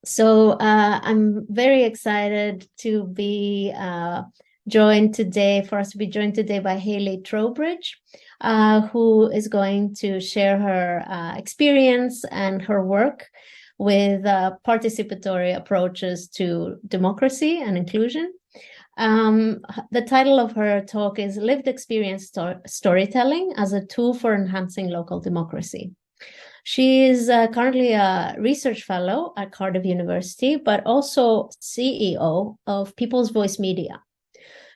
I'm very excited to be for us to be joined today by Hayley Trowbridge, who is going to share her experience and her work with participatory approaches to democracy and inclusion. The title of her talk is Lived Experience Storytelling as a Tool for Enhancing Local Democracy. She is currently a research fellow at Cardiff University, but also CEO of People's Voice Media.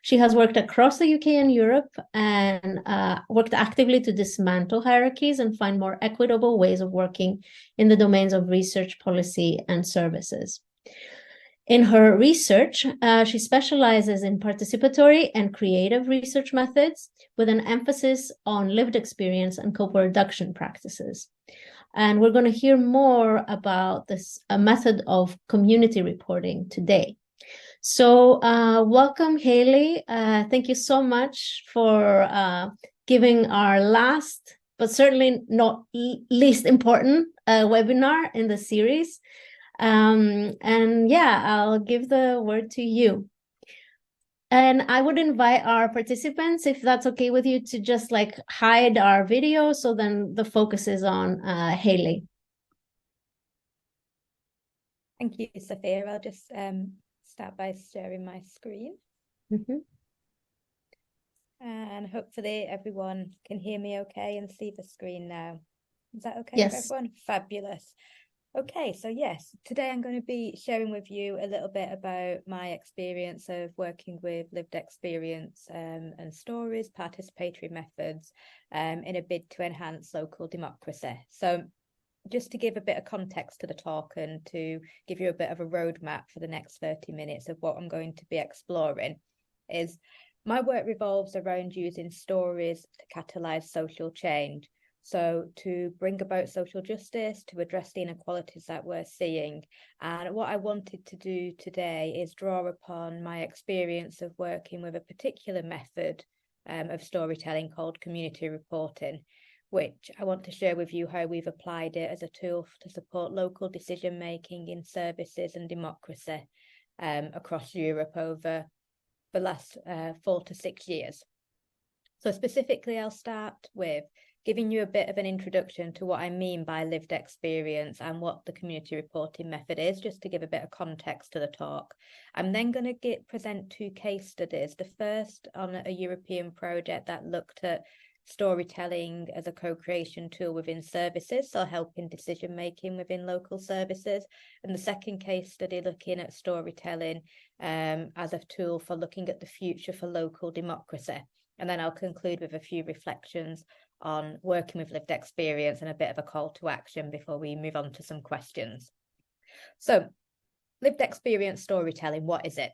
She has worked across the UK and Europe and worked actively to dismantle hierarchies and find more equitable ways of working in the domains of research, policy, and services. In her research, she specializes in participatory and creative research methods with an emphasis on lived experience and co-production practices. And we're going to hear more about this method of community reporting today. So welcome, Hayley. Thank you so much for giving our last, but certainly not least important webinar in the series. And yeah, I'll give the word to you. And I would invite our participants, if that's okay with you, to just like hide our video, so then the focus is on Hayley. Thank you, Sophia. I'll just start by sharing my screen. And hopefully everyone can hear me okay and see the screen now. Is that okay for everyone? Fabulous. Okay, so yes, today I'm going to be sharing with you a little bit about my experience of working with lived experience and stories, participatory methods in a bid to enhance local democracy. So just to give a bit of context to the talk and to give you a bit of a roadmap for the next 30 minutes of what I'm going to be exploring is my work revolves around using stories to catalyse social change. So to bring about social justice, to address the inequalities that we're seeing. And what I wanted to do today is draw upon my experience of working with a particular method of storytelling called community reporting, which I want to share with you how we've applied it as a tool to support local decision-making in services and democracy across Europe over the last 4 to 6 years. So specifically, I'll start with giving you a bit of an introduction to what I mean by lived experience and what the community reporting method is, just to give a bit of context to the talk. I'm then going to present 2 case studies. The first on a European project that looked at storytelling as a co-creation tool within services, so helping decision making within local services, and the second case study looking at storytelling as a tool for looking at the future for local democracy. And then I'll conclude with a few reflections on working with lived experience and a bit of a call to action before we move on to some questions. So, lived experience storytelling, what is it?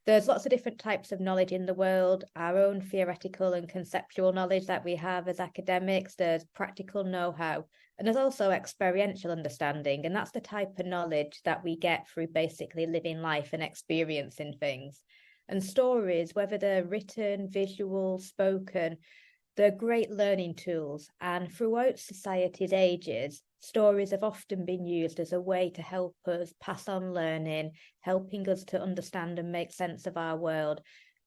There's lots of different types of knowledge in the world, our own theoretical and conceptual knowledge that we have as academics, there's practical know-how, and there's also experiential understanding, and that's the type of knowledge that we get through basically living life and experiencing things. And stories, whether they're written, visual, spoken, they're great learning tools, and throughout society's ages, stories have often been used as a way to help us pass on learning, helping us to understand and make sense of our world,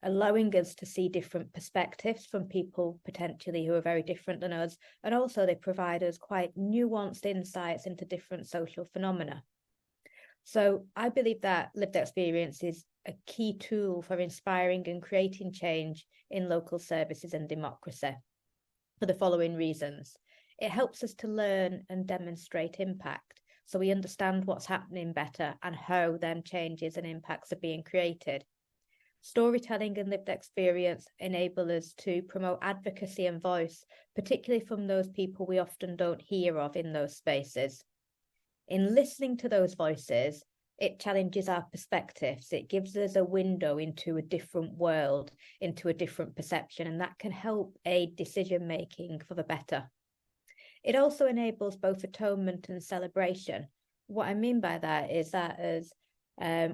allowing us to see different perspectives from people potentially who are very different than us, and also they provide us quite nuanced insights into different social phenomena. So I believe that lived experience is a key tool for inspiring and creating change in local services and democracy for the following reasons. It helps us to learn and demonstrate impact, so we understand what's happening better and how then changes and impacts are being created. Storytelling and lived experience enable us to promote advocacy and voice, particularly from those people we often don't hear of in those spaces. In listening to those voices, it challenges our perspectives. It gives us a window into a different world, into a different perception, and that can help aid decision-making for the better. It also enables both atonement and celebration. What I mean by that is that as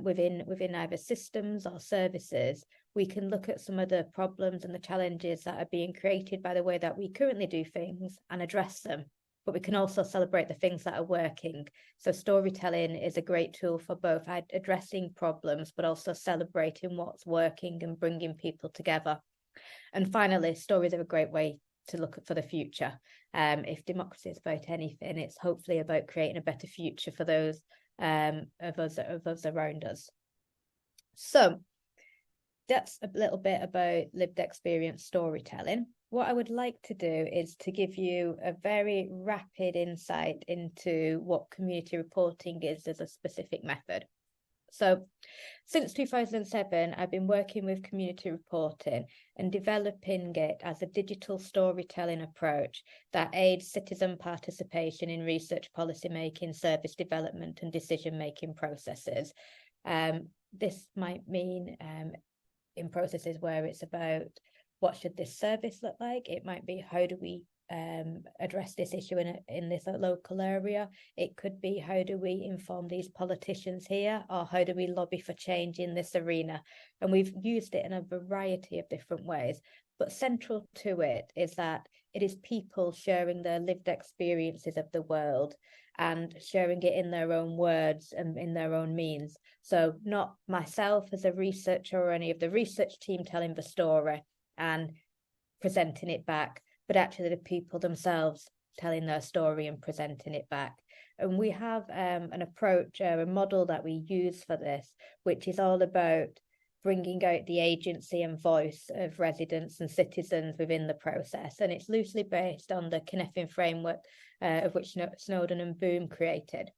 within either systems or services, we can look at some of the problems and the challenges that are being created by the way that we currently do things and address them. but we can also celebrate the things that are working. So storytelling is a great tool for both addressing problems, but also celebrating what's working and bringing people together. And finally, stories are a great way to look for the future. If democracy is about anything, it's hopefully about creating a better future for those of us around us. So that's a little bit about lived experience storytelling. What I would like to do is to give you a very rapid insight into what community reporting is as a specific method. So since 2007, I've been working with community reporting and developing it as a digital storytelling approach that aids citizen participation in research, policy making, service development, and decision-making processes. This might mean in processes where it's about what should this service look like. It might be how do we address this issue in this local area. It could be how do we inform these politicians here, or how do we lobby for change in this arena. And we've used it in a variety of different ways, but central to it is that it is people sharing their lived experiences of the world and sharing it in their own words and in their own means. So not myself as a researcher or any of the research team telling the story and presenting it back, but actually the people themselves telling their story and presenting it back. And we have an approach, a model that we use for this, which is all about bringing out the agency and voice of residents and citizens within the process. And it's loosely based on the Cynefin framework of which Snowden and Boom created.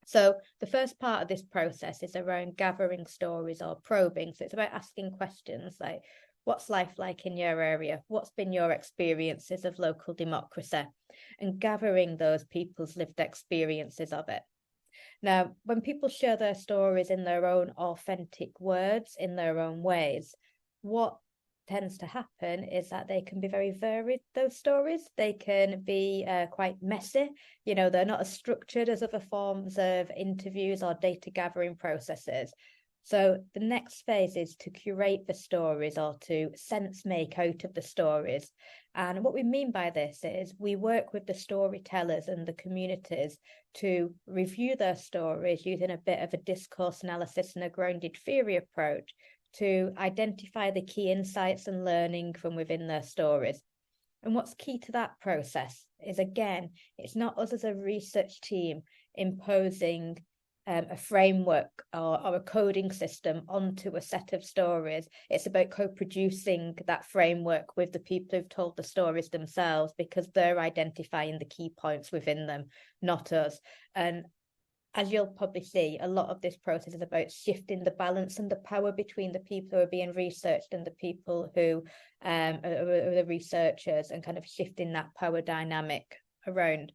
So the first part of this process is around gathering stories or probing. So it's about asking questions like, what's life like in your area? What's been your experiences of local democracy? And gathering those people's lived experiences of it. Now, when people share their stories in their own authentic words, in their own ways, what tends to happen is that they can be very varied, those stories. They can be quite messy. You know, they're not as structured as other forms of interviews or data gathering processes. So the next phase is to curate the stories or to sense make out of the stories. And what we mean by this is we work with the storytellers and the communities to review their stories using a bit of a discourse analysis and a grounded theory approach to identify the key insights and learning from within their stories. And what's key to that process is, again, it's not us as a research team imposing a framework or a coding system onto a set of stories. It's about co-producing that framework with the people who've told the stories themselves, because they're identifying the key points within them, not us. And as you'll probably see, a lot of this process is about shifting the balance and the power between the people who are being researched and the people who are the researchers, and kind of shifting that power dynamic around.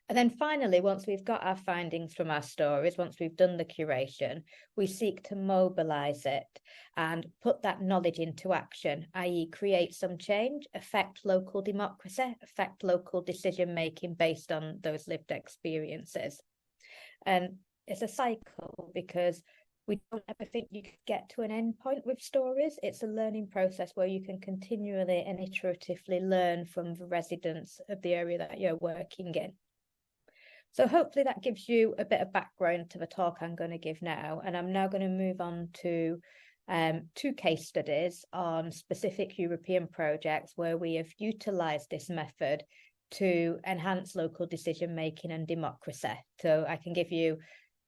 And then finally, once we've got our findings from our stories, once we've done the curation, we seek to mobilise it and put that knowledge into action, i.e. create some change, affect local democracy, affect local decision-making based on those lived experiences. And it's a cycle, because we don't ever think you could get to an end point with stories. It's a learning process where you can continually and iteratively learn from the residents of the area that you're working in. So hopefully that gives you a bit of background to the talk I'm going to give now. And I'm now going to move on to two case studies on specific European projects where we have utilised this method to enhance local decision-making and democracy. So I can give you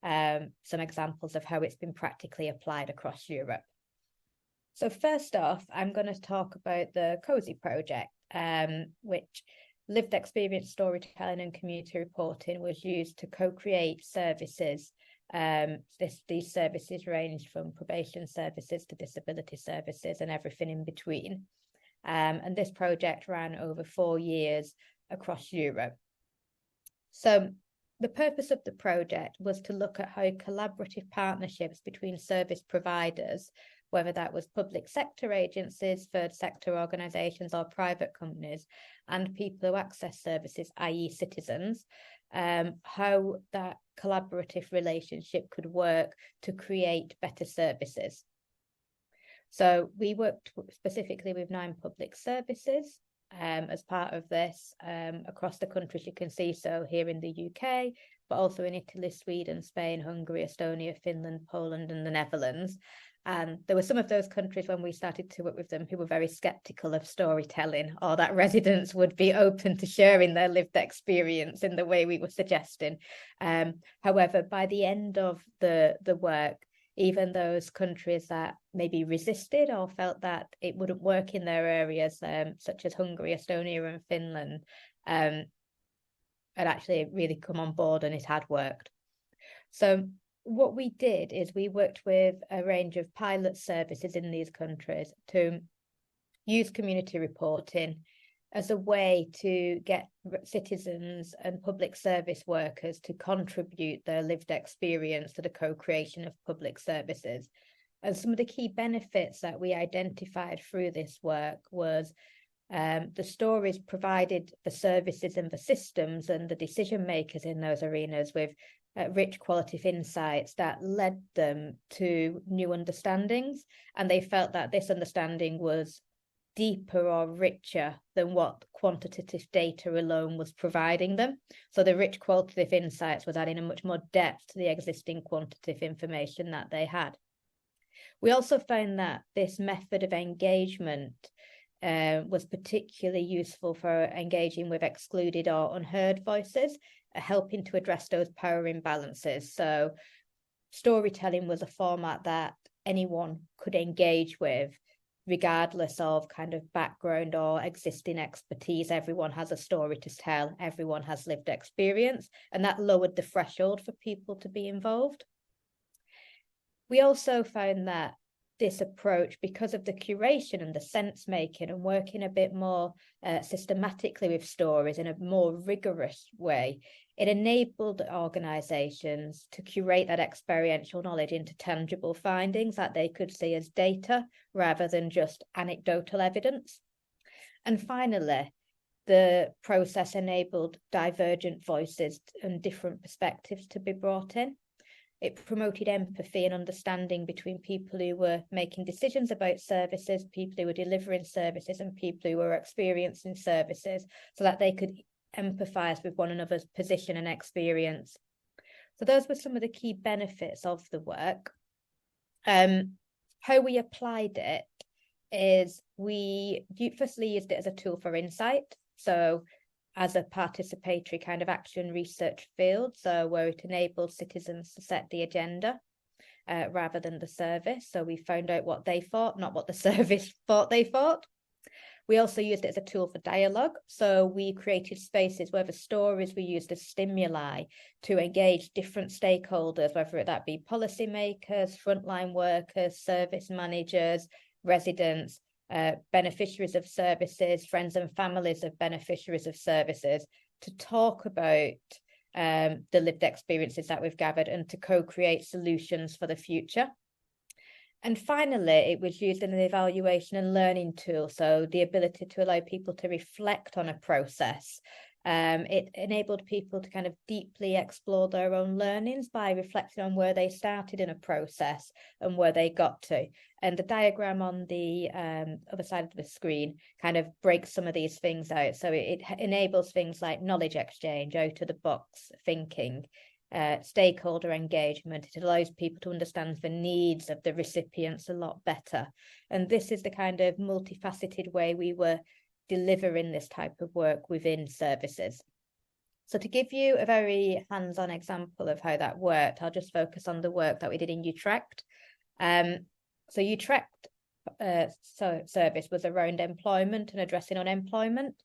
some examples of how it's been practically applied across Europe. So first off, I'm going to talk about the COSY project, which lived experience storytelling and community reporting was used to co-create services. These services range from probation services to disability services and everything in between. And this project ran over 4 years across Europe. So the purpose of the project was to look at how collaborative partnerships between service providers, whether that was public sector agencies, third sector organisations or private companies, and people who access services, i.e. citizens, how that collaborative relationship could work to create better services. So we worked specifically with 9 public services, as part of this across the countries you can see, so here in the UK, but also in Italy, Sweden, Spain, Hungary, Estonia, Finland, Poland, and the Netherlands. And there were some of those countries when we started to work with them who were very skeptical of storytelling, or that residents would be open to sharing their lived experience in the way we were suggesting. However, by the end of the work, even those countries that maybe resisted or felt that it wouldn't work in their areas, such as Hungary, Estonia, and Finland, had actually really come on board, and it had worked. So what we did is we worked with a range of pilot services in these countries to use community reporting as a way to get citizens and public service workers to contribute their lived experience to the co-creation of public services. And some of the key benefits that we identified through this work was the stories provided the services and the systems and the decision makers in those arenas with rich qualitative insights that led them to new understandings. And they felt that this understanding was deeper or richer than what quantitative data alone was providing them. So the rich qualitative insights was adding a much more depth to the existing quantitative information that they had. We also found that this method of engagement was particularly useful for engaging with excluded or unheard voices, helping to address those power imbalances. So storytelling was a format that anyone could engage with, regardless of kind of background or existing expertise. Everyone has a story to tell, everyone has lived experience, and that lowered the threshold for people to be involved. We also found that this approach, because of the curation and the sense making and working a bit more systematically with stories in a more rigorous way, it enabled organisations to curate that experiential knowledge into tangible findings that they could see as data rather than just anecdotal evidence. And finally, the process enabled divergent voices and different perspectives to be brought in. It promoted empathy and understanding between people who were making decisions about services, people who were delivering services, and people who were experiencing services, so that they could empathise with one another's position and experience. So those were some of the key benefits of the work. How we applied it is we firstly used it as a tool for insight. So as a participatory kind of action research field, so where it enabled citizens to set the agenda rather than the service. So we found out what they thought, not what the service thought they thought. We also used it as a tool for dialogue. So we created spaces where the stories were used as stimuli to engage different stakeholders, whether that be policymakers, frontline workers, service managers, residents, beneficiaries of services, friends and families of beneficiaries of services, to talk about the lived experiences that we've gathered and to co-create solutions for the future. And finally, it was used in an evaluation and learning tool, so the ability to allow people to reflect on a process. It enabled people to kind of deeply explore their own learnings by reflecting on where they started in a process and where they got to. And the diagram on the other side of the screen kind of breaks some of these things out. So it enables things like knowledge exchange, out-of-the-box thinking, stakeholder engagement. It allows people to understand the needs of the recipients a lot better. And this is the kind of multifaceted way we were delivering this type of work within services. So to give you a very hands-on example of how that worked, I'll just focus on the work that we did in Utrecht. So Utrecht service was around employment and addressing unemployment.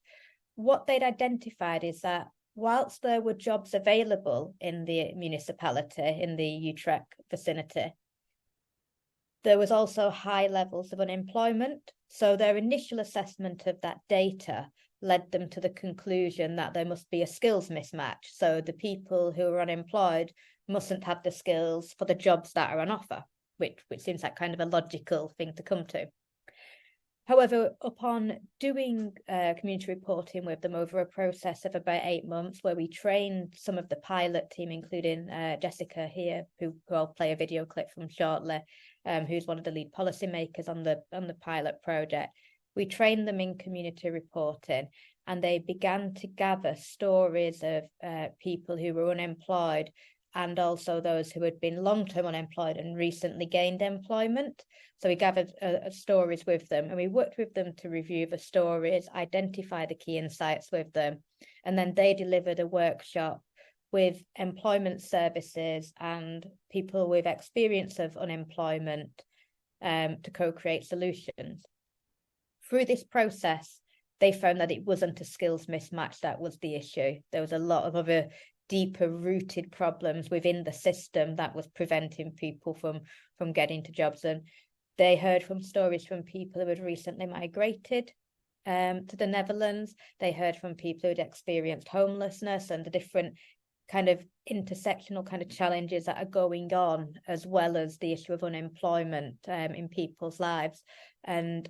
What they'd identified is that whilst there were jobs available in the municipality, in the Utrecht vicinity, there was also high levels of unemployment. So their initial assessment of that data led them to the conclusion that there must be a skills mismatch. So the people who are unemployed mustn't have the skills for the jobs that are on offer, which seems like kind of a logical thing to come to. However, upon doing community reporting with them over a process of about 8 months, where we trained some of the pilot team, including Jessica here, who I'll play a video clip from shortly, who's one of the lead policymakers on the pilot project, We trained them in community reporting, and they began to gather stories of people who were unemployed, and also those who had been long-term unemployed and recently gained employment. So we gathered stories with them, and we worked with them to review the stories, identify the key insights with them, and then they delivered a workshop with employment services and people with experience of unemployment to co-create solutions. Through this process, they found that it wasn't a skills mismatch that was the issue. There was a lot of other deeper rooted problems within the system that was preventing people from getting to jobs. And they heard from stories from people who had recently migrated to the Netherlands. They heard from people who had experienced homelessness and the different kind of intersectional kind of challenges that are going on, as well as the issue of unemployment in people's lives. And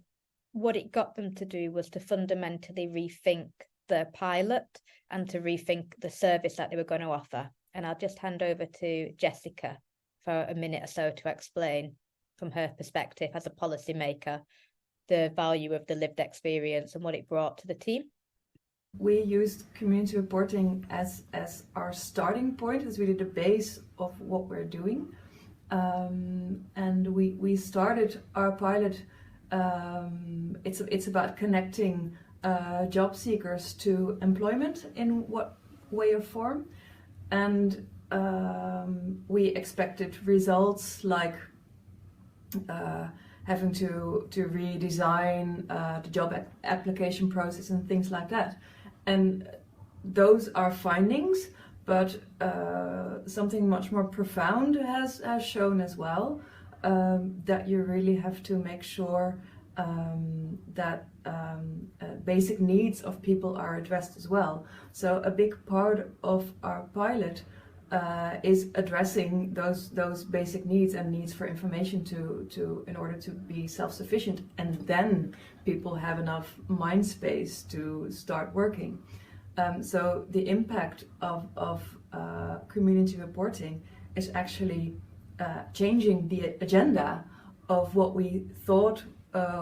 what it got them to do was to fundamentally rethink the pilot and to rethink the service that they were going to offer. And I'll just hand over to Jessica for a minute or so to explain from her perspective as a policymaker the value of the lived experience and what it brought to the team. We used community reporting as our starting point, as really the base of what we're doing. And we started our pilot. It's about connecting job seekers to employment in what way or form. And we expected results like having to redesign the job application process and things like that. And those are findings, but something much more profound has shown as well, that you really have to make sure that basic needs of people are addressed as well. So a big part of our pilot is addressing those basic needs and needs for information to in order to be self-sufficient, and then people have enough mind space to start working. So the impact of community reporting is actually changing the agenda of what we thought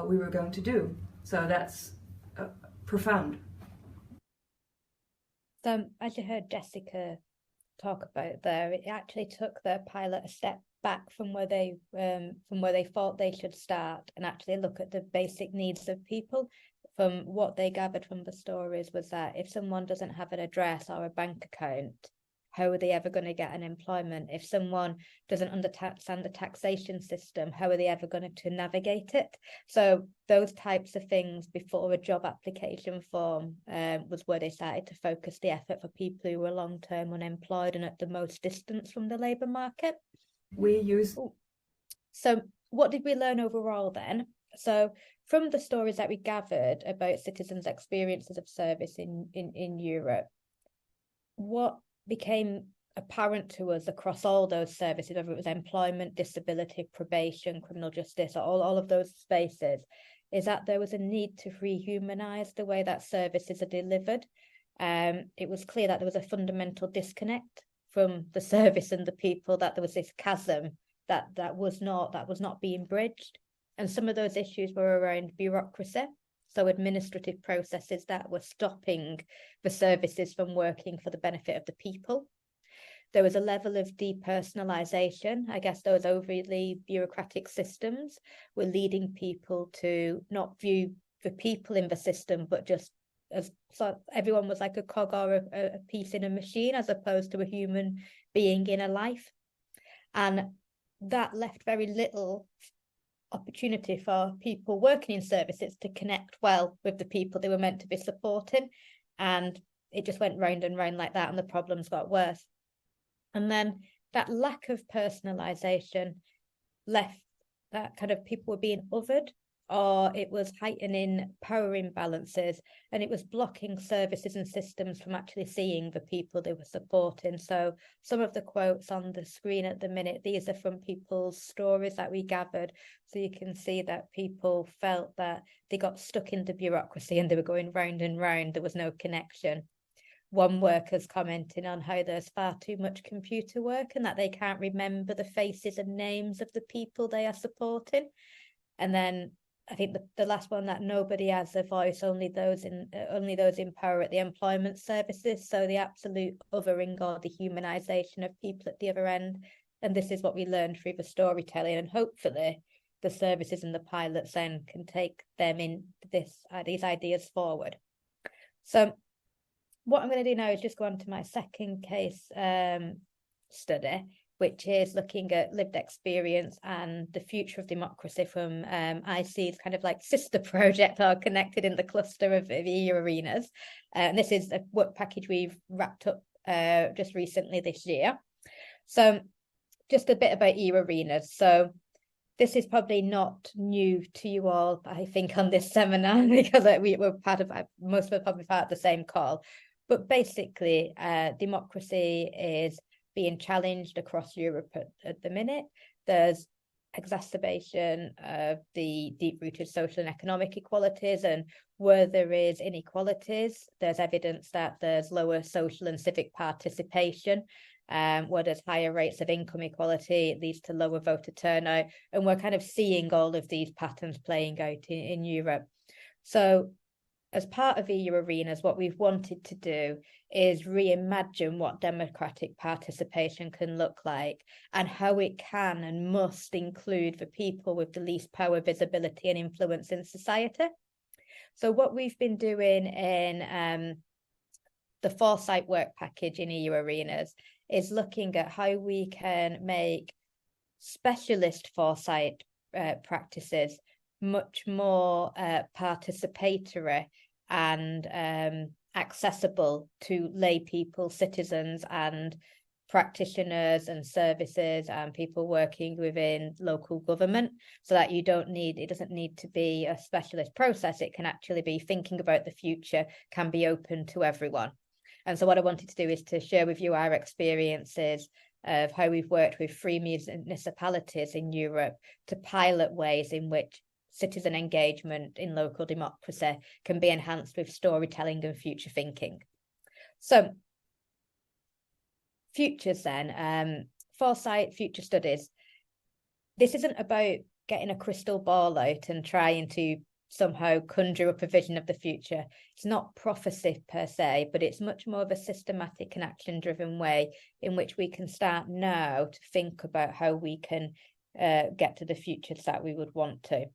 we were going to do. So that's profound. So as you heard Jessica talk about there, it actually took the pilot a step back from where they thought they should start and actually look at the basic needs of people. From what they gathered from the stories was that if someone doesn't have an address or a bank account, how are they ever going to get an employment? If someone doesn't understand the taxation system, how are they ever going to navigate it? So those types of things before a job application form was where they started to focus the effort for people who were long-term unemployed and at the most distance from the labour market. So what did we learn overall then? So from the stories that we gathered about citizens' experiences of service in Europe, what became apparent to us across all those services, whether it was employment, disability, probation, criminal justice, all of those spaces, is that there was a need to rehumanize the way that services are delivered. It was clear that there was a fundamental disconnect from the service and the people, that there was this chasm that was not being bridged. And some of those issues were around bureaucracy, so administrative processes that were stopping the services from working for the benefit of the people. There was a level of depersonalization. I guess those overly bureaucratic systems were leading people to not view the people in the system, but just as so everyone was like a cog or a piece in a machine, as opposed to a human being in a life. And that left very little opportunity for people working in services to connect well with the people they were meant to be supporting. And it just went round and round like that, and the problems got worse. And then that lack of personalization left that kind of people were being othered, or it was heightening power imbalances, and it was blocking services and systems from actually seeing the people they were supporting. So some of the quotes on the screen at the minute, these are from people's stories that we gathered. So you can see that people felt that they got stuck in the bureaucracy and they were going round and round. There was no connection. One worker's commenting on how there's far too much computer work and that they can't remember the faces and names of the people they are supporting. And then I think the last one, that nobody has a voice, only those in power at the employment services. So the absolute othering or the humanization of people at the other end. And this is what we learned through the storytelling, and hopefully the services and the pilots then can take them in these ideas forward. So what I'm going to do now is just go on to my second case study, which is looking at lived experience and the future of democracy from ISEED's kind of like sister project, or connected in the cluster of EU arenas. And this is a work package we've wrapped up just recently this year. So just a bit about EU arenas. So this is probably not new to you all, I think, on this seminar, because we're part of, most of us probably part of the same call. But basically, democracy is being challenged across Europe at the minute. There's exacerbation of the deep-rooted social and economic inequalities, and where there is inequalities, there's evidence that there's lower social and civic participation. Where there's higher rates of income equality, it leads to lower voter turnout, and we're kind of seeing all of these patterns playing out in Europe. So as part of EU arenas, what we've wanted to do is reimagine what democratic participation can look like, and how it can and must include the people with the least power, visibility and influence in society. So what we've been doing in the Foresight work package in EU arenas is looking at how we can make specialist foresight practices much more participatory and accessible to lay people, citizens and practitioners and services and people working within local government, so that it doesn't need to be a specialist process. It can actually be thinking about the future, can be open to everyone. And so what I wanted to do is to share with you our experiences of how we've worked with 3 municipalities in Europe to pilot ways in which citizen engagement in local democracy can be enhanced with storytelling and future thinking. So, futures then, foresight, future studies. This isn't about getting a crystal ball out and trying to somehow conjure up a vision of the future. It's not prophecy per se, but it's much more of a systematic and action-driven way in which we can start now to think about how we can get to the futures that we would want to.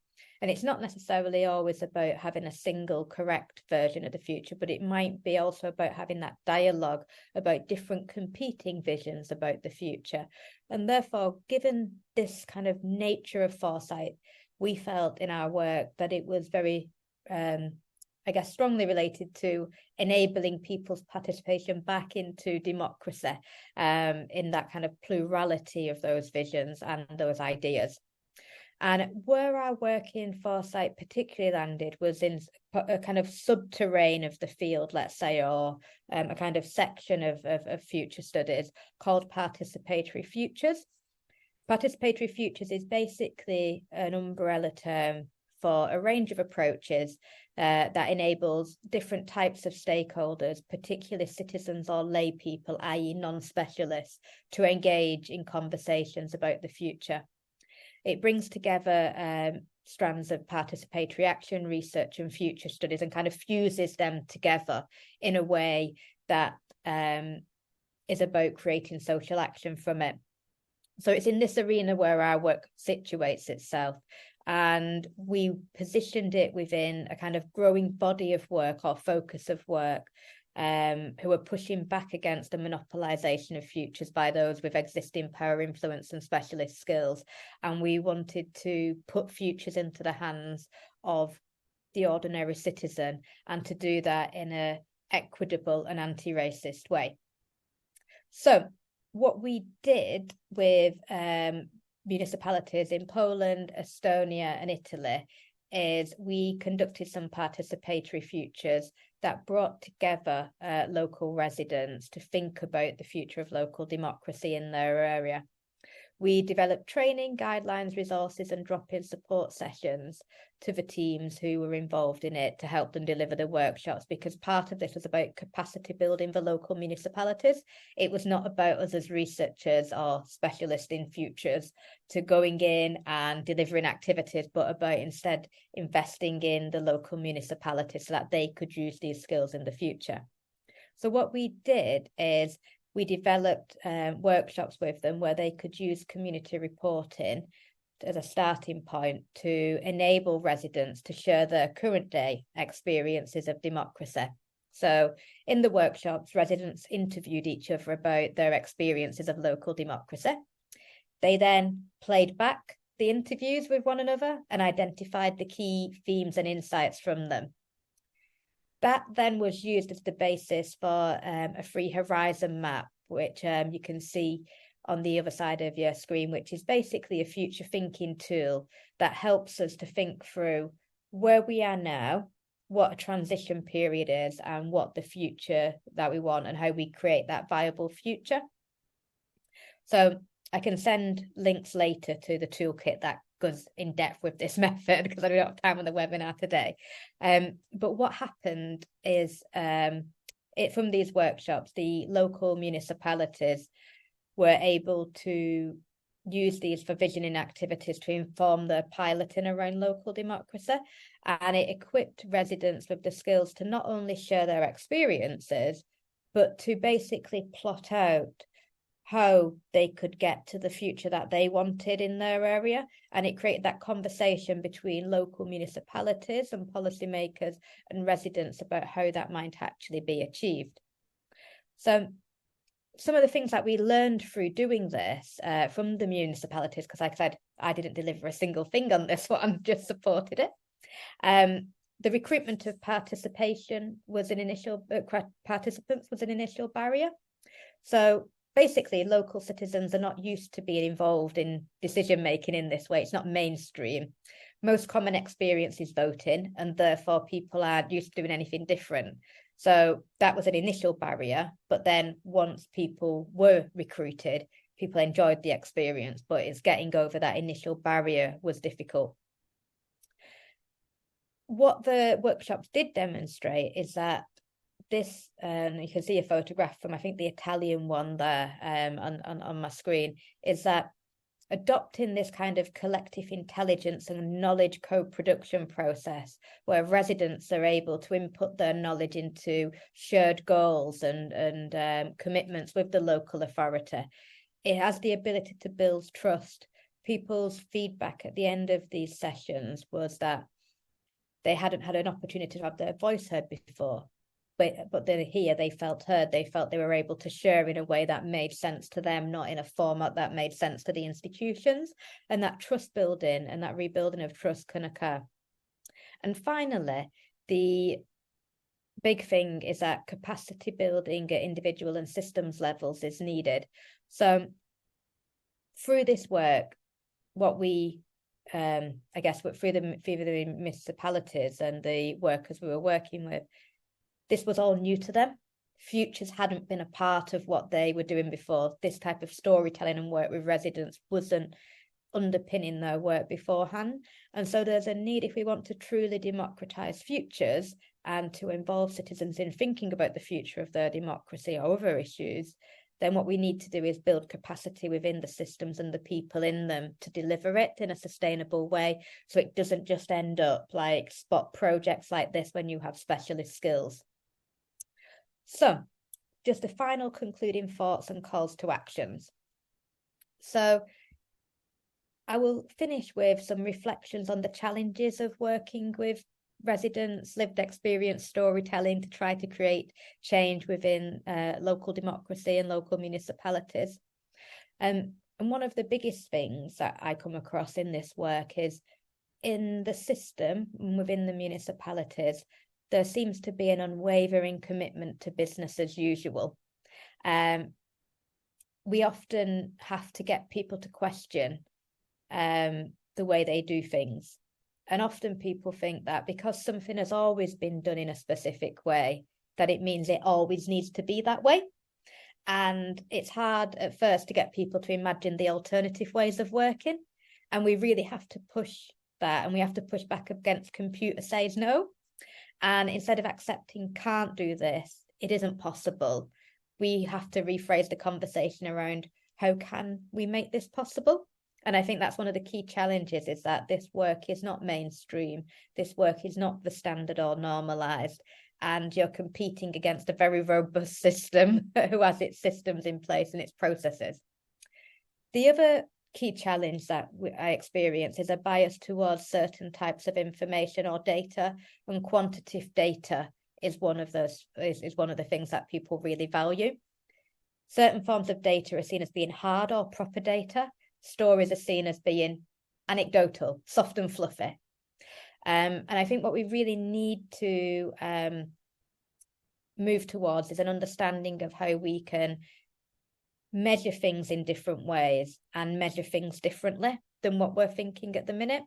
And it's not necessarily always about having a single correct version of the future, but it might be also about having that dialogue about different competing visions about the future. And therefore, given this kind of nature of foresight, we felt in our work that it was very, strongly related to enabling people's participation back into democracy, in that kind of plurality of those visions and those ideas. And where our work in foresight particularly landed was in a kind of subterrane of the field, let's say, or a kind of section of future studies called participatory futures. Participatory futures is basically an umbrella term for a range of approaches that enables different types of stakeholders, particularly citizens or lay people, i.e. non-specialists, to engage in conversations about the future. It brings together strands of participatory action, research and future studies, and kind of fuses them together in a way that is about creating social action from it. So it's in this arena where our work situates itself, and we positioned it within a kind of growing body of work or focus of work who are pushing back against the monopolization of futures by those with existing power, influence and specialist skills. And we wanted to put futures into the hands of the ordinary citizen, and to do that in an equitable and anti-racist way. So what we did with municipalities in Poland, Estonia and Italy is we conducted some participatory futures that brought together local residents to think about the future of local democracy in their area. we developed training, guidelines, resources, and drop-in support sessions to the teams who were involved in it to help them deliver the workshops, because part of this was about capacity building for local municipalities. It was not about us as researchers or specialists in futures to going in and delivering activities, but about instead investing in the local municipalities so that they could use these skills in the future. So what we did is we developed workshops with them where they could use community reporting as a starting point to enable residents to share their current day experiences of democracy. So in the workshops, residents interviewed each other about their experiences of local democracy. They then played back the interviews with one another and identified the key themes and insights from them. That then was used as the basis for a free horizon map, which you can see on the other side of your screen, which is basically a future thinking tool that helps us to think through where we are now, what a transition period is, and what the future that we want and how we create that viable future. So I can send links later to the toolkit that goes in depth with this method because I don't have time on the webinar today. But what happened is from these workshops, the local municipalities were able to use these for visioning activities to inform their piloting around local democracy, and it equipped residents with the skills to not only share their experiences, but to basically plot out how they could get to the future that they wanted in their area. And it created that conversation between local municipalities and policymakers and residents about how that might actually be achieved. So some of the things that we learned through doing this from the municipalities, because like I said, I didn't deliver a single thing on this one, just supported it. The recruitment of participation was an initial, participants was an initial barrier. So basically, local citizens are not used to being involved in decision-making in this way. It's not mainstream. Most common experience is voting, and therefore people aren't used to doing anything different. So that was an initial barrier, but then once people were recruited, people enjoyed the experience, but it's getting over that initial barrier was difficult. What the workshops did demonstrate is that this, you can see a photograph from, I think, the Italian one there on my screen, is that adopting this kind of collective intelligence and knowledge co-production process where residents are able to input their knowledge into shared goals and commitments with the local authority. It has the ability to build trust. People's feedback at the end of these sessions was that they hadn't had an opportunity to have their voice heard before. But they're here, they felt heard, they felt they were able to share in a way that made sense to them, not in a format that made sense to the institutions. And that trust building and that rebuilding of trust can occur. And finally, the big thing is that capacity building at individual and systems levels is needed. So through this work, what we through the municipalities and the workers we were working with, this was all new to them. Futures hadn't been a part of what they were doing before. This type of storytelling and work with residents wasn't underpinning their work beforehand. And so there's a need, if we want to truly democratise futures and to involve citizens in thinking about the future of their democracy or other issues, then what we need to do is build capacity within the systems and the people in them to deliver it in a sustainable way, so it doesn't just end up like spot projects like this when you have specialist skills. So just the final concluding thoughts and calls to actions. So I will finish with some reflections on the challenges of working with residents, lived experience storytelling to try to create change within local democracy and local municipalities. And one of the biggest things that I come across in this work is in the system within the municipalities, there seems to be an unwavering commitment to business as usual. We often have to get people to question the way they do things. And often people think that because something has always been done in a specific way, that it means it always needs to be that way. And it's hard at first to get people to imagine the alternative ways of working. And we really have to push that, and we have to push back against computer says no. And instead of accepting can't do this, it isn't possible, we have to rephrase the conversation around how can we make this possible? And I think that's one of the key challenges, is that this work is not mainstream. This work is not the standard or normalized. And you're competing against a very robust system who has its systems in place and its processes. The other key challenge that I experience is a bias towards certain types of information or data, and quantitative data is one of those, is one of the things that people really value. Certain forms of data are seen as being hard or proper data. Stories are seen as being anecdotal, soft and fluffy. And I think what we really need to move towards is an understanding of how we can measure things in different ways and measure things differently than what we're thinking at the minute.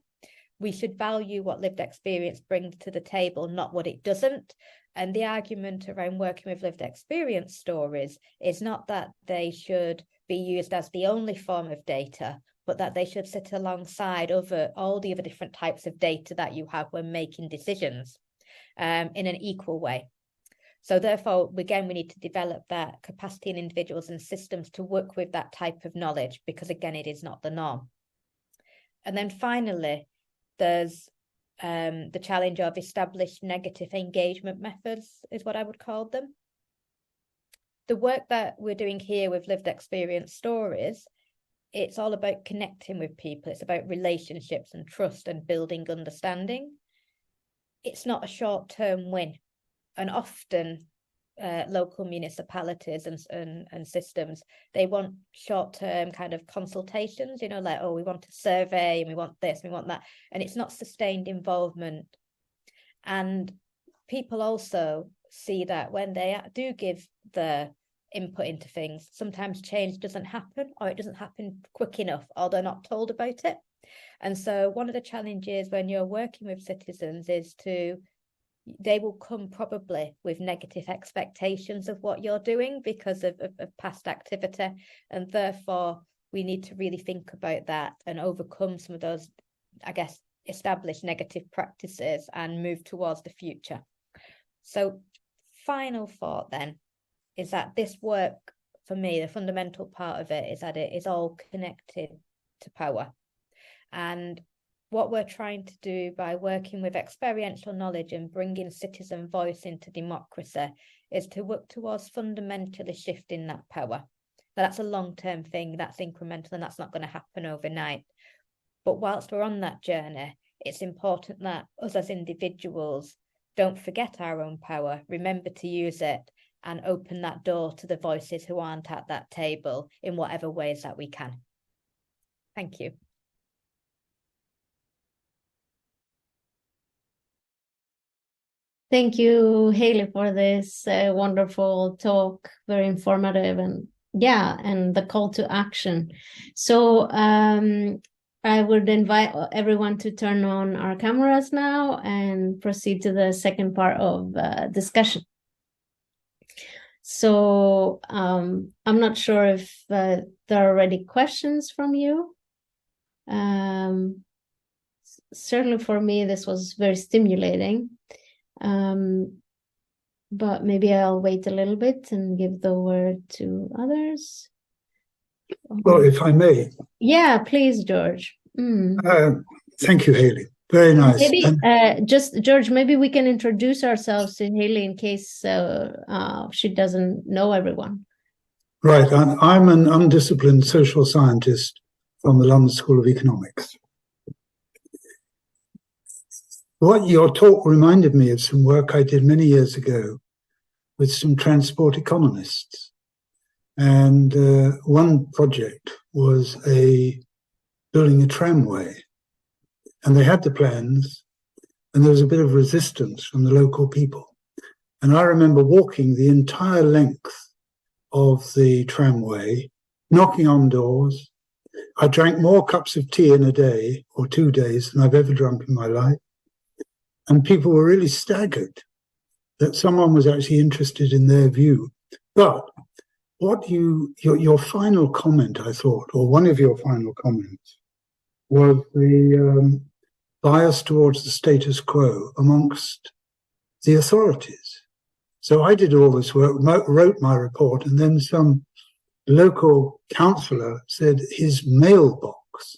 We should value what lived experience brings to the table, not what it doesn't. And the argument around working with lived experience stories is not that they should be used as the only form of data, but that they should sit alongside all the other different types of data that you have when making decisions in an equal way. So therefore, again, we need to develop that capacity in individuals and systems to work with that type of knowledge, because again, it is not the norm. And then finally, there's the challenge of established negative engagement methods, is what I would call them. The work that we're doing here with lived experience stories, it's all about connecting with people. It's about relationships and trust and building understanding. It's not a short-term win. And often local municipalities and systems, they want short-term kind of consultations, you know, like, oh, we want a survey and we want this, and we want that. And it's not sustained involvement. And people also see that when they do give the input into things, sometimes change doesn't happen, or it doesn't happen quick enough, or they're not told about it. And so one of the challenges when you're working with citizens is they will come probably with negative expectations of what you're doing because of past activity. And therefore, we need to really think about that and overcome some of those, I guess, established negative practices and move towards the future. So final thought then is that this work, for me, the fundamental part of it is that it is all connected to power. And what we're trying to do by working with experiential knowledge and bringing citizen voice into democracy is to work towards fundamentally shifting that power. Now, that's a long-term thing, that's incremental, and that's not going to happen overnight. But whilst we're on that journey, it's important that us as individuals don't forget our own power, remember to use it, and open that door to the voices who aren't at that table in whatever ways that we can. Thank you. Thank you, Hayley, for this wonderful talk, very informative, and the call to action. So I would invite everyone to turn on our cameras now and proceed to the second part of discussion. So I'm not sure if there are already questions from you. Certainly for me, this was very stimulating. But maybe I'll wait a little bit and give the word to others. Well, if I may. Yeah, please, George. Thank you, Hayley. Very nice. Maybe just, George, maybe we can introduce ourselves to Hayley in case she doesn't know everyone. Right. I'm an undisciplined social scientist from the London School of Economics. What your talk reminded me of some work I did many years ago with some transport economists. And one project was building a tramway. And they had the plans, and there was a bit of resistance from the local people. And I remember walking the entire length of the tramway, knocking on doors. I drank more cups of tea in a day or 2 days than I've ever drunk in my life. And people were really staggered that someone was actually interested in their view. But what your final comment, I thought, or one of your final comments, was the bias towards the status quo amongst the authorities. So I did all this work, wrote my report, and then some local councillor said his mailbox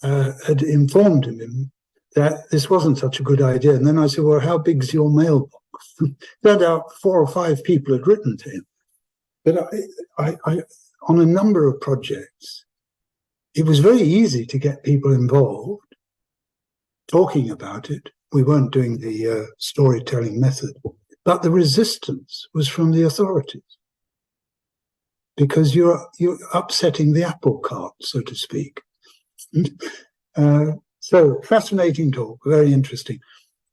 had informed him that this wasn't such a good idea. And then I said, well, how big's your mailbox? Turned out 4 or 5 people had written to him. But I on a number of projects, it was very easy to get people involved, talking about it. We weren't doing the storytelling method, but the resistance was from the authorities, because you're upsetting the apple cart, so to speak. So fascinating talk, very interesting.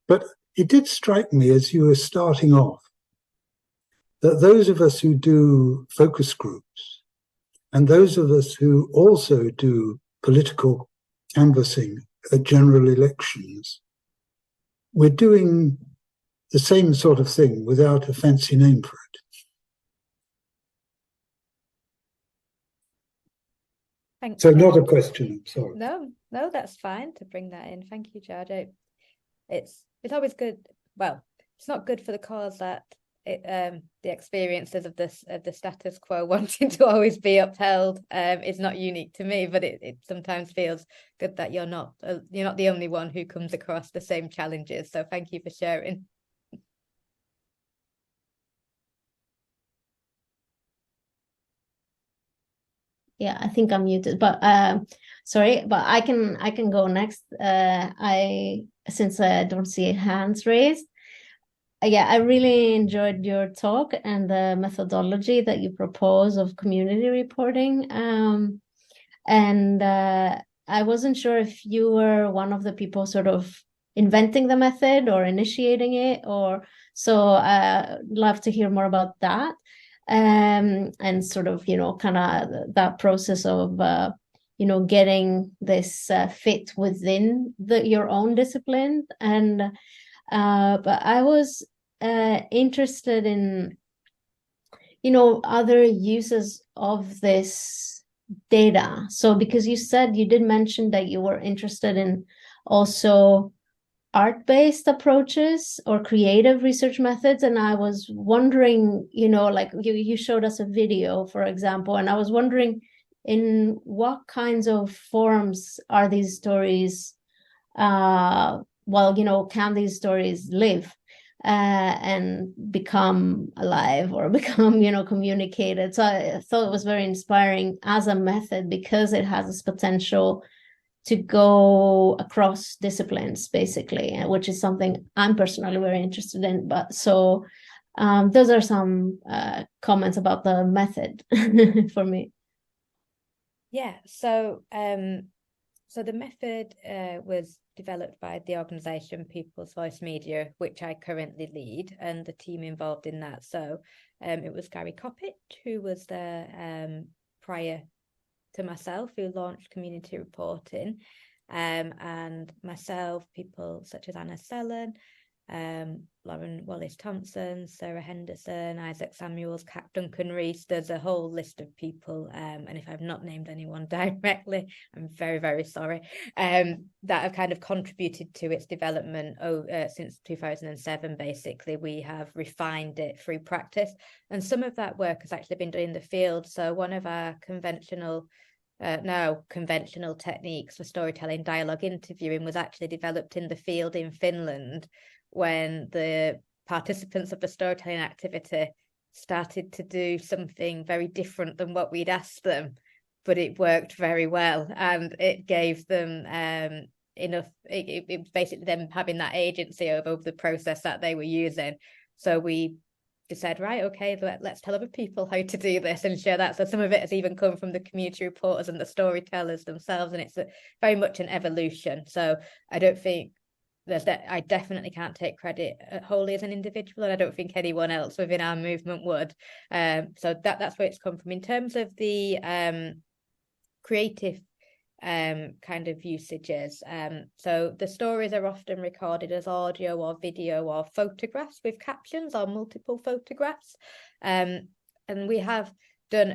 But it did strike me as you were starting off that those of us who do focus groups and those of us who also do political canvassing at general elections, we're doing the same sort of thing without a fancy name for it. Thanks. So not a question, I'm sorry. No, that's fine to bring that in. Thank you, Jardo. It's always good. Well, it's not good for the cause that the experiences of the status quo wanting to always be upheld is not unique to me, but it sometimes feels good that you're not the only one who comes across the same challenges. So thank you for sharing. Yeah, I think I'm muted, but sorry, but I can go next. Since I don't see hands raised. Yeah, I really enjoyed your talk and the methodology that you propose of community reporting. And I wasn't sure if you were one of the people sort of inventing the method or initiating it, or so I'd love to hear more about that. And sort of, kind of that process of, getting this fit within your own discipline. And but I was interested in, other uses of this data. So because you said, you did mention that you were interested in also art-based approaches or creative research methods. And I was wondering, like you showed us a video, for example, and I was wondering in what kinds of forms are these stories, can these stories live and become alive or become, communicated? So I thought it was very inspiring as a method because it has this potential to go across disciplines, basically, which is something I'm personally very interested in. But so those are some comments about the method for me. Yeah, so the method was developed by the organisation People's Voice Media, which I currently lead, and the team involved in that. So it was Gary Coppett, who was there prior to myself, who launched community reporting, and myself, people such as Anna Sellen, Lauren Wallace-Thompson, Sarah Henderson, Isaac Samuels, Kat Duncan-Rees. There's a whole list of people, and if I've not named anyone directly, I'm very, very sorry, that have kind of contributed to its development since 2007. Basically, we have refined it through practice, and some of that work has actually been done in the field. So one of our conventional techniques for storytelling, dialogue interviewing, was actually developed in the field in Finland, when the participants of the storytelling activity started to do something very different than what we'd asked them, but it worked very well, and it gave them enough, it was basically them having that agency over the process that they were using. So we said, right, okay, let's tell other people how to do this and share that. So some of it has even come from the community reporters and the storytellers themselves, and it's very much an evolution. So I don't think I definitely can't take credit wholly as an individual, and I don't think anyone else within our movement would. So that's where it's come from. In terms of the creative kind of usages, so the stories are often recorded as audio or video or photographs with captions or multiple photographs. And we have done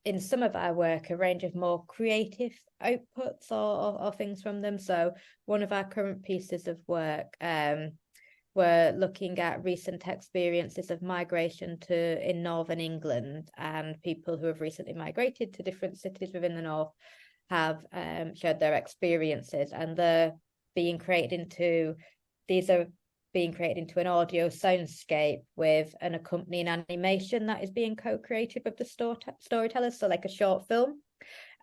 in some of our work, a range of more creative outputs or things from them. So one of our current pieces of work, we're looking at recent experiences of migration in Northern England, and people who have recently migrated to different cities within the North have shared their experiences, and these are being created into an audio soundscape with an accompanying animation that is being co-created with the storytellers, so like a short film.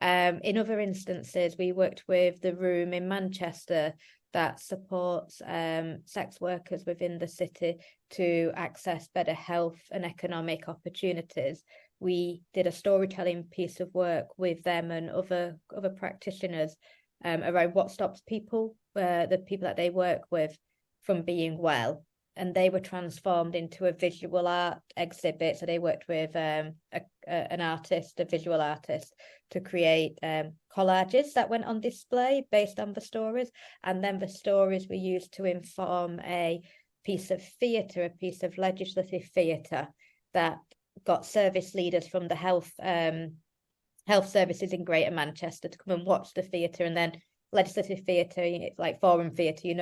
In other instances, we worked with the Room in Manchester that supports sex workers within the city to access better health and economic opportunities. We did a storytelling piece of work with them and other practitioners around what stops people, the people that they work with, from being well, and they were transformed into a visual art exhibit. So they worked with a visual artist, to create collages that went on display based on the stories, and then the stories were used to inform a piece of theatre, a piece of legislative theatre that got service leaders from the health services in Greater Manchester to come and watch the theatre. And then legislative theatre, it's like forum theatre,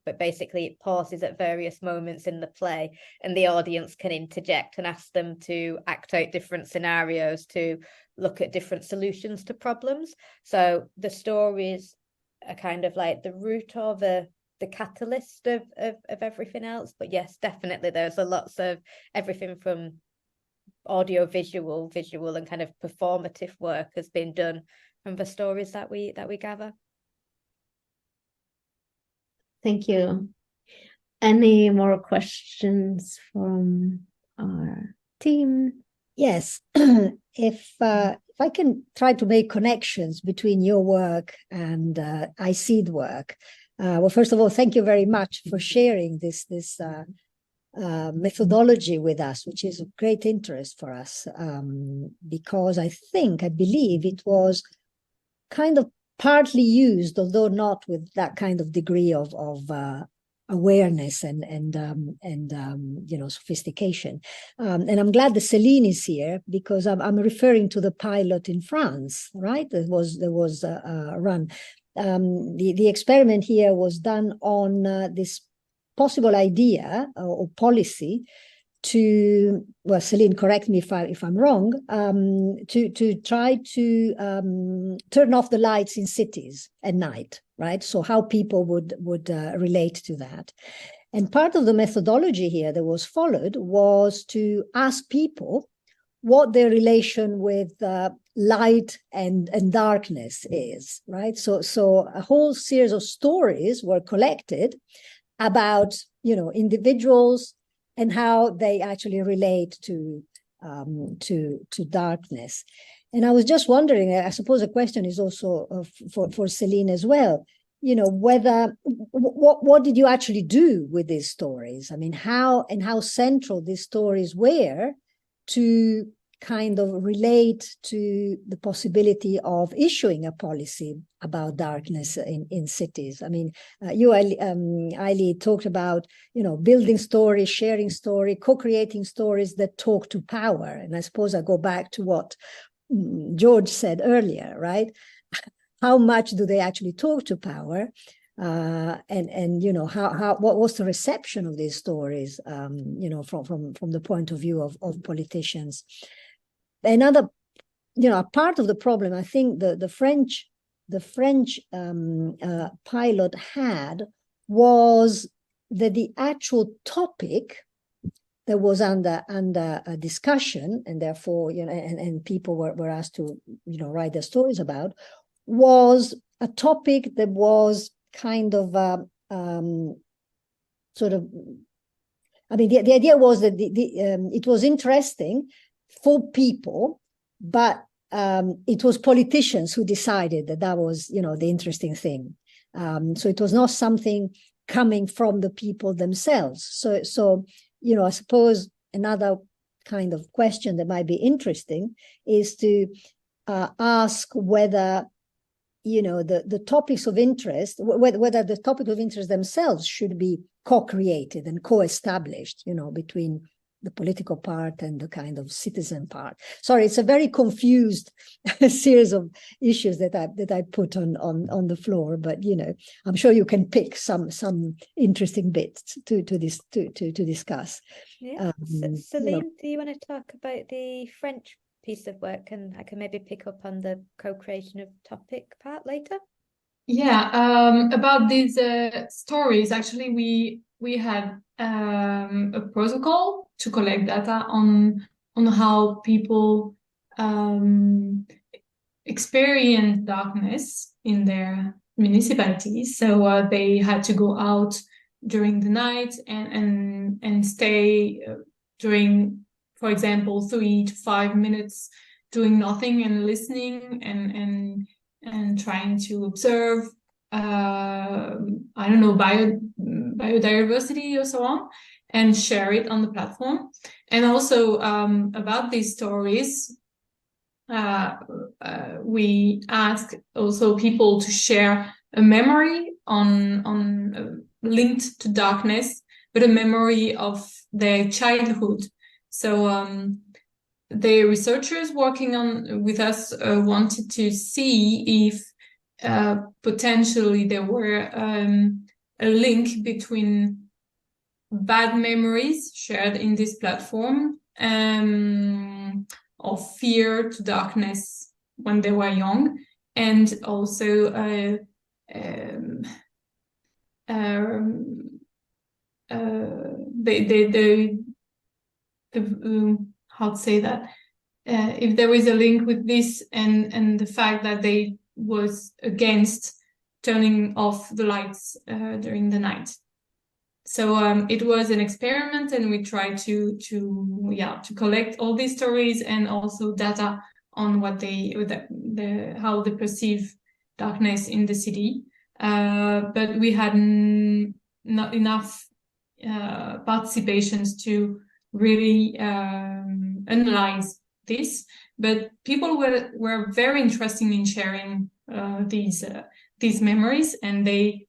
but basically it pauses at various moments in the play, and the audience can interject and ask them to act out different scenarios, to look at different solutions to problems. So the stories are kind of like the root or the catalyst of everything else. But yes, definitely there's lots of everything from audio, visual, and kind of performative work has been done from the stories that we gather. Thank you. Any more questions from our team? Yes. If I can try to make connections between your work and ISEED work. Well, first of all, thank you very much for sharing this methodology with us, which is of great interest for us, because I believe it was kind of partly used, although not with that kind of degree of awareness and sophistication. And I'm glad that Céline is here, because I'm referring to the pilot in France, right? There was a run. The experiment here was done on this possible idea or policy to, well, Céline, correct me if I'm wrong, to try to turn off the lights in cities at night, right? So how people would relate to that. And part of the methodology here that was followed was to ask people what their relation with light and darkness is, right? So a whole series of stories were collected about, individuals and how they actually relate to darkness. And I was just wondering, I suppose the question is also for Céline as well, whether, what did you actually do with these stories? I mean, how central these stories were to kind of relate to the possibility of issuing a policy about darkness in cities. I mean, you, Hayley, talked about, building stories, sharing story, co-creating stories that talk to power. And I suppose I go back to what George said earlier, right? How much do they actually talk to power? And what was the reception of these stories, from the point of view of politicians? Another, a part of the problem, I think the French pilot had, was that the actual topic that was under a discussion, and therefore, and people were asked to, write their stories about, was a topic that was kind of sort of, I mean, the idea was that it was interesting for people, but it was politicians who decided that was, the interesting thing. So it was not something coming from the people themselves. So I suppose another kind of question that might be interesting is to ask whether, the topics of interest, whether the topic of interest themselves should be co-created and co-established, between the political part and the kind of citizen part. Sorry, it's a very confused series of issues that I put on the floor, but I'm sure you can pick some interesting bits to discuss. Yeah. Celine, do you want to talk about the French piece of work, and I can maybe pick up on the co-creation of topic part later? Yeah, about these stories, actually we had a protocol to collect data on how people experience darkness in their municipalities. So they had to go out during the night and stay during, for example, 3 to 5 minutes doing nothing and listening and trying to observe, I don't know, biodiversity or so on, and share it on the platform. And also about these stories, we ask also people to share a memory on linked to darkness, but a memory of their childhood. So the researchers working with us wanted to see if potentially there were a link between bad memories shared in this platform of fear to darkness when they were young, and also how to say that, if there is a link with this and the fact that they was against turning off the lights during the night. So it was an experiment, and we tried to collect all these stories and also data on what how they perceive darkness in the city. But we had not enough participations to really analyze this. But people were very interested in sharing these memories, and they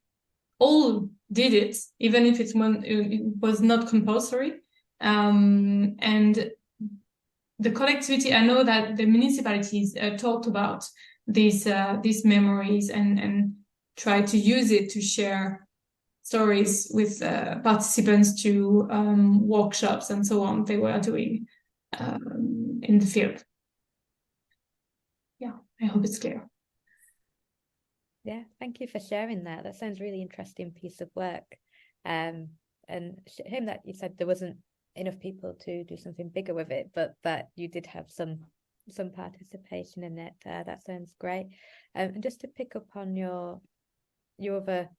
all did it, even if it was not compulsory. And the collectivity, I know that the municipalities talked about these memories and try to use it to share stories with participants to workshops and so on they were doing in the field. Yeah, I hope it's clear. Yeah, thank you for sharing that. That sounds really interesting piece of work. And shame that you said there wasn't enough people to do something bigger with it, but that you did have some participation in it. That sounds great. And just to pick up on your other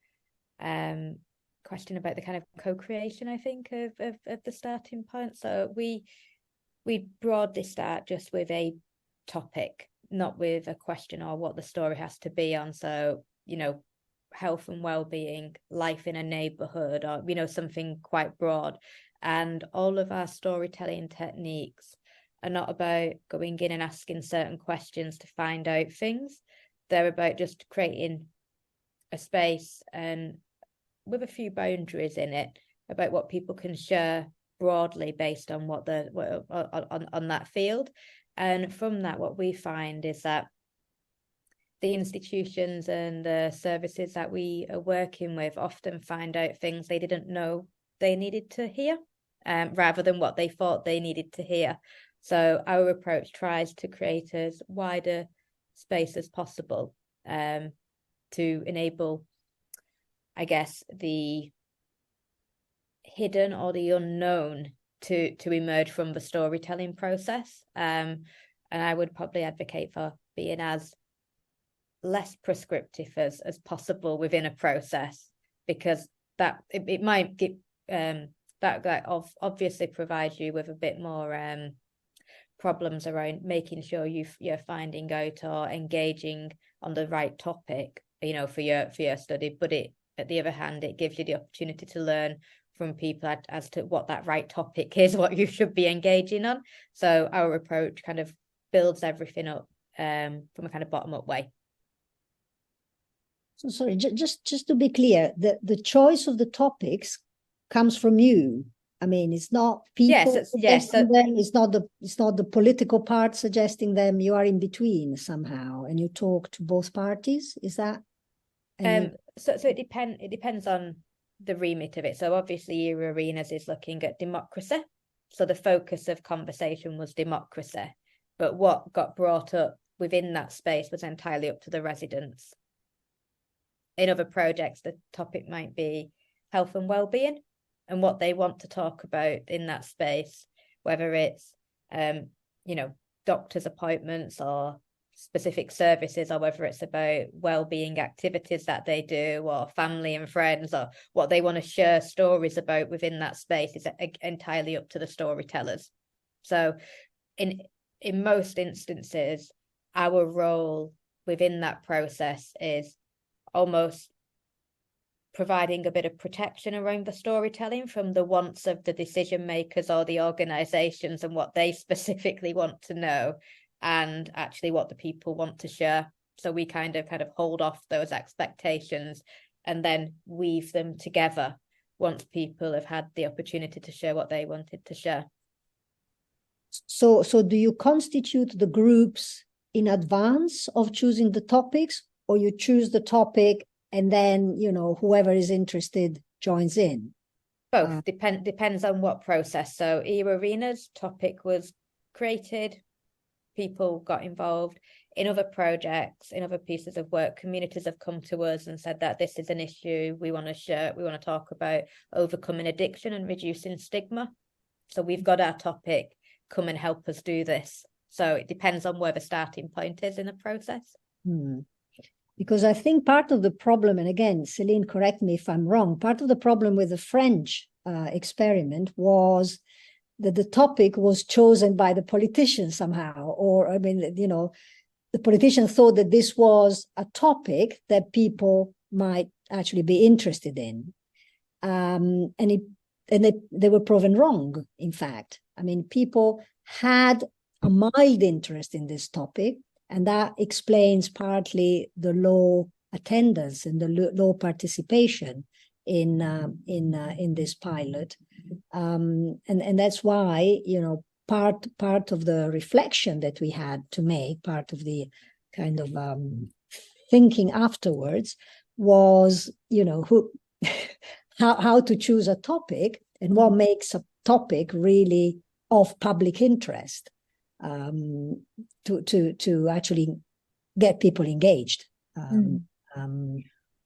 question about the kind of co-creation, I think, of the starting point. So we broadly start just with a topic, not with a question or what the story has to be on. So, health and well-being, life in a neighborhood, or, something quite broad. And all of our storytelling techniques are not about going in and asking certain questions to find out things. They're about just creating a space and with a few boundaries in it about what people can share broadly based on on that field. And from that, what we find is that the institutions and the services that we are working with often find out things they didn't know they needed to hear, rather than what they thought they needed to hear. So our approach tries to create as wide a space as possible to enable, I guess, the hidden or the unknown to emerge from the storytelling process. And I would probably advocate for being as less prescriptive as possible within a process, because that it might get that obviously provides you with a bit more problems around making sure you're finding out or engaging on the right topic, for your study. But at the other hand, it gives you the opportunity to learn from people as to what that right topic is, what you should be engaging on. So our approach kind of builds everything up from a kind of bottom-up way. So sorry, just to be clear, the choice of the topics comes from you. I mean, it's not people suggesting them. It's not the political part suggesting them. You are in between somehow, and you talk to both parties. Is that? So it depends on the remit of it. So obviously, ISEED is looking at democracy. So the focus of conversation was democracy, but what got brought up within that space was entirely up to the residents. In other projects, the topic might be health and well-being and what they want to talk about in that space, whether it's, doctor's appointments or specific services, or whether it's about well-being activities that they do, or family and friends, or what they want to share stories about within that space is entirely up to the storytellers. So in most instances, our role within that process is almost providing a bit of protection around the storytelling from the wants of the decision makers or the organizations and what they specifically want to know, and actually what the people want to share. So we kind of hold off those expectations and then weave them together once people have had the opportunity to share what they wanted to share. So do you constitute the groups in advance of choosing the topics, or you choose the topic and then, whoever is interested joins in? Both. Depends on what process. So ISEED's topic was created, people got involved. In other projects, in other pieces of work, communities have come to us and said that this is an issue we want to share, we want to talk about overcoming addiction and reducing stigma. So we've got our topic, come and help us do this. So it depends on where the starting point is in the process. Because I think part of the problem, and again, Céline, correct me if I'm wrong, part of the problem with the French experiment was that the topic was chosen by the politicians somehow, or, the politicians thought that this was a topic that people might actually be interested in. And they were proven wrong, in fact. I mean, people had a mild interest in this topic, and that explains partly the low attendance and the low participation in this pilot. And that's why, part of the reflection that we had to make, part of the kind of thinking afterwards was, how to choose a topic and what makes a topic really of public interest, to actually get people engaged.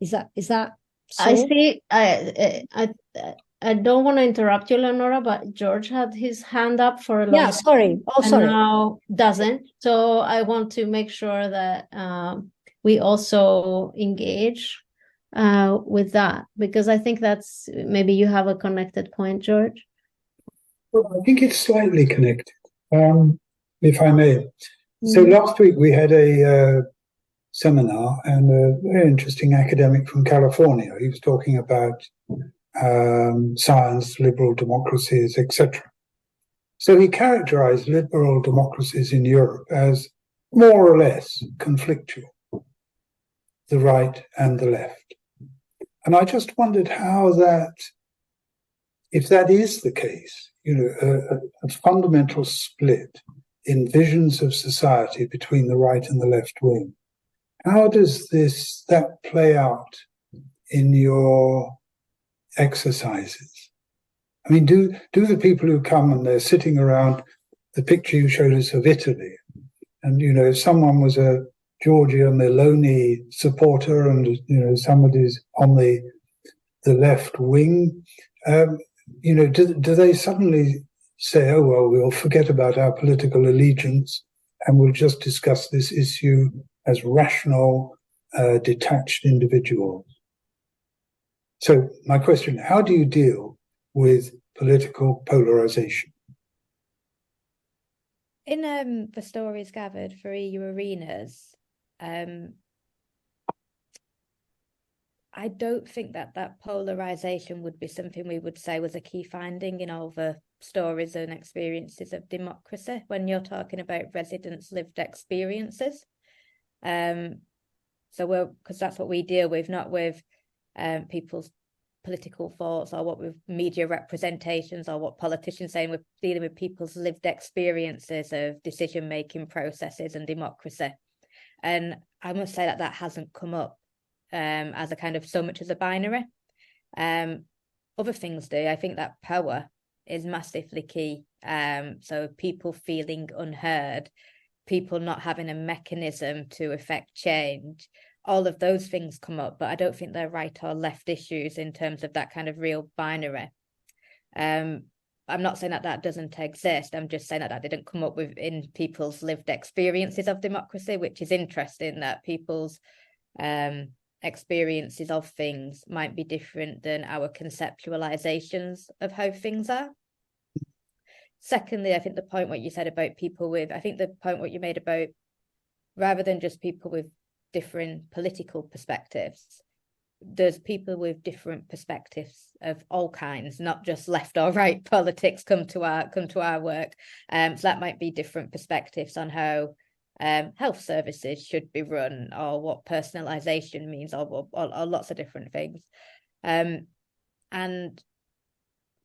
Is that so? I see. I don't want to interrupt you, Leonora, but George had his hand up for a long time. Sorry. Sorry. Now doesn't. So I want to make sure that we also engage with that, because I think that's, maybe you have a connected point, George. Well, I think it's slightly connected, if I may. So last week we had a seminar, and a very interesting academic from California. He was talking about science, liberal democracies, etc. So he characterized liberal democracies in Europe as more or less conflictual, the right and the left. And I just wondered how that, if that is the case, a fundamental split in visions of society between the right and the left wing, how does that play out in your exercises? I mean, do the people who come and they're sitting around the picture you showed us of Italy, and if someone was a Giorgia Meloni supporter and somebody's on the left wing, do they suddenly say, oh well, we'll forget about our political allegiance and we'll just discuss this issue as rational, detached individuals? So my question, how do you deal with political polarization? In the stories gathered for EU arenas, I don't think that polarization would be something we would say was a key finding in all the stories and experiences of democracy when you're talking about residents' lived experiences. So because that's what we deal with, not with people's political thoughts or what with media representations or what politicians saying. We're dealing with people's lived experiences of decision-making processes and democracy. And I must say that hasn't come up as a kind of so much as a binary. Other things do. I think that power is massively key. So people feeling unheard, people not having a mechanism to affect change, all of those things come up, but I don't think they're right or left issues in terms of that kind of real binary. I'm not saying that doesn't exist. I'm just saying that didn't come up in people's lived experiences of democracy, which is interesting, that people's experiences of things might be different than our conceptualizations of how things are. Secondly, I think the point what you said about the point what you made about rather than just people with different political perspectives, there's people with different perspectives of all kinds, not just left or right politics come to our work. So that might be different perspectives on how health services should be run, or what personalization means, or lots of different things. And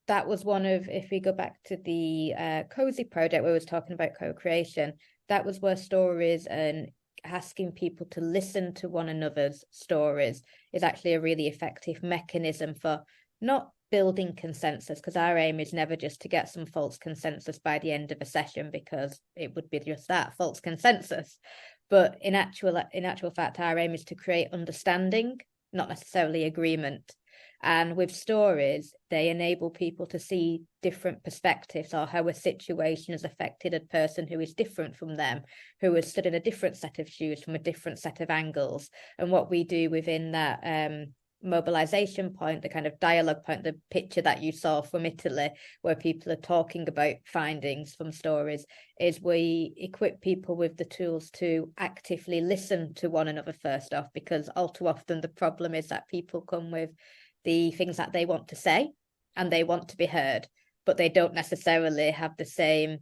that was one of, if we go back to the Cozy project where we was talking about co-creation, that was where stories and asking people to listen to one another's stories is actually a really effective mechanism for not building consensus, because our aim is never just to get some false consensus by the end of a session, because it would be just that, false consensus. But in actual fact, our aim is to create understanding, not necessarily agreement. And with stories, they enable people to see different perspectives, or how a situation has affected a person who is different from them, who has stood in a different set of shoes from a different set of angles. And what we do within that mobilization point, the kind of dialogue point, the picture that you saw from Italy, where people are talking about findings from stories, is we equip people with the tools to actively listen to one another first off, because all too often the problem is that people come with the things that they want to say and they want to be heard, but they don't necessarily have the same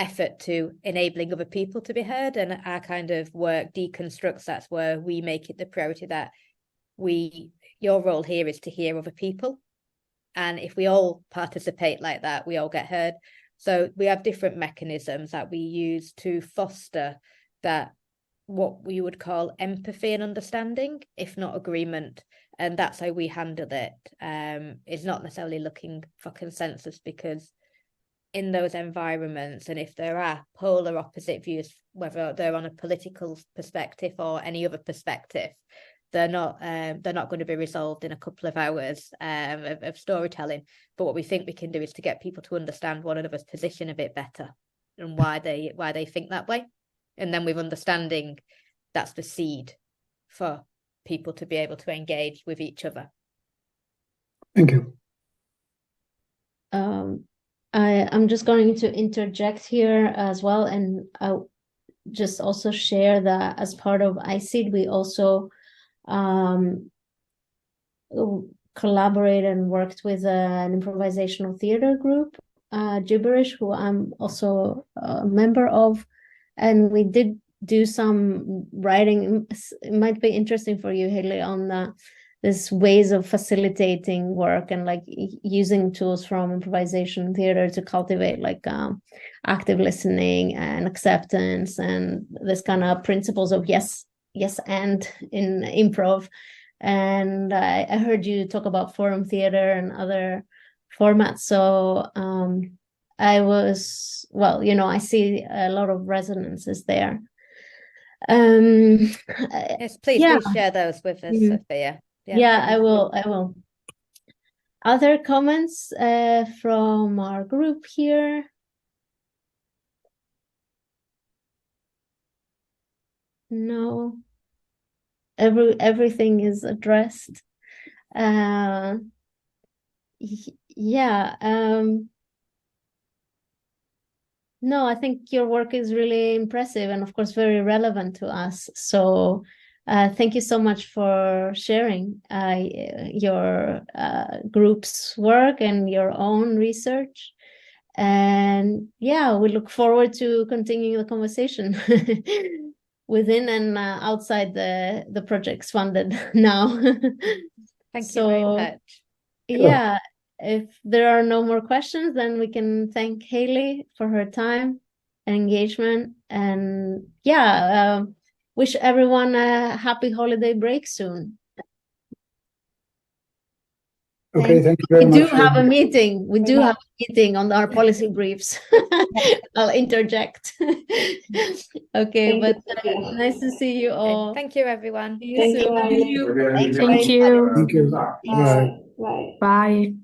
effort to enabling other people to be heard. And our kind of work deconstructs that's where we make it the priority that your role here is to hear other people, and if we all participate like that, we all get heard. So we have different mechanisms that we use to foster that, what we would call empathy and understanding, if not agreement. And that's how we handle it. It's not necessarily looking for consensus, because in those environments, and if there are polar opposite views, whether they're on a political perspective or any other perspective, they're not going to be resolved in a couple of hours of storytelling. But what we think we can do is to get people to understand one another's position a bit better and why they think that way. And then with understanding, that's the seed for people to be able to engage with each other. Thank you. I'm just going to interject here as well, and I'll just also share that as part of ISEED, we also collaborated and worked with an improvisational theater group, Gibberish, who I'm also a member of. And we did do some writing. It might be interesting for you, Hayley, on this ways of facilitating work and like using tools from improvisation theater to cultivate like active listening and acceptance, and this kind of principles of yes and in improv. And I heard you talk about forum theater and other formats. So I see a lot of resonances there. Yes, please do share those with us, Sophia. Yeah, I will. Other comments from our group here? No. Everything is addressed. No, I think your work is really impressive and of course very relevant to us. So thank you so much for sharing your group's work and your own research. And we look forward to continuing the conversation within and outside the projects funded now. Thank you very So, much. yeah, if there are no more questions, then we can thank Hayley for her time and engagement. And yeah, wish everyone a happy holiday break soon. Okay, thank you very We much. do have a meeting. We do have a meeting on our policy briefs. I'll interject. Okay, but nice to see you all. Thank you, everyone. See you soon. Thank you. Thanks, Thank guys. you. Thank you. Bye. Bye.